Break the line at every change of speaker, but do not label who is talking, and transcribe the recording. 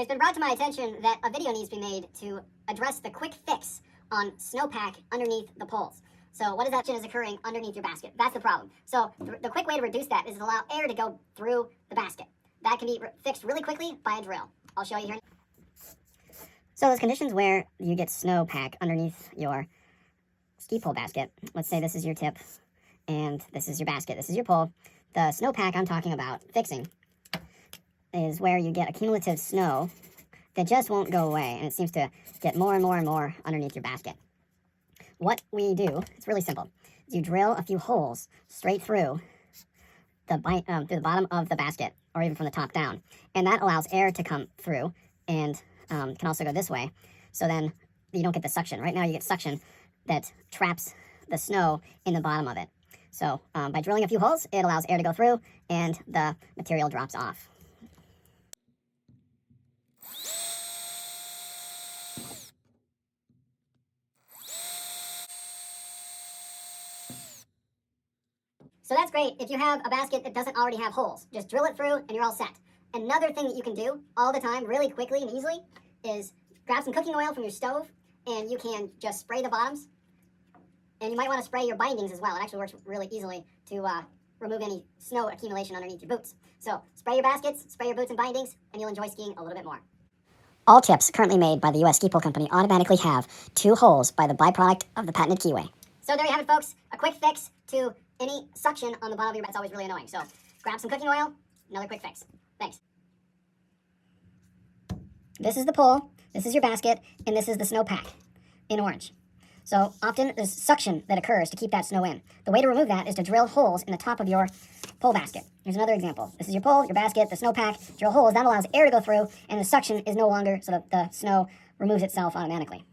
It's been brought to my attention that a video needs to be made to address the quick fix on snowpack underneath the poles. So what is that is occurring underneath your basket? That's the problem. So the quick way to reduce that is to allow air to go through the basket. That can be fixed really quickly by a drill. I'll show you here. So those conditions where you get snowpack underneath your ski pole basket, let's say this is your tip and this is your basket, this is your pole. The snowpack I'm talking about fixing is where you get accumulative snow that just won't go away, and it seems to get more and more and more underneath your basket. What we do, it's really simple, is you drill a few holes straight through the bottom of the basket, or even from the top down, and that allows air to come through, and can also go this way, so then you don't get the suction. Right now you get suction that traps the snow in the bottom of it. So by drilling a few holes, it allows air to go through, and the material drops off. So that's great if you have a basket that doesn't already have holes. Just drill it through and you're all set. Another thing that you can do all the time, really quickly and easily, is grab some cooking oil from your stove and you can just spray the bottoms. And you might want to spray your bindings as well. It actually works really easily to remove any snow accumulation underneath your boots. So spray your baskets, spray your boots and bindings, and you'll enjoy skiing a little bit more. All tips currently made by the US Ski Pole Company automatically have 2 holes by the byproduct of the patented keyway. So there you have it, folks. A quick fix to any suction on the bottom of your basket. It's always really annoying. So grab some cooking oil, another quick fix. Thanks. This is the pole, this is your basket, and this is the snowpack in orange. So often there's suction that occurs to keep that snow in. The way to remove that is to drill holes in the top of your pole basket. Here's another example. This is your pole, your basket, the snowpack. Drill holes. That allows air to go through, and the suction is no longer, so that the snow removes itself automatically.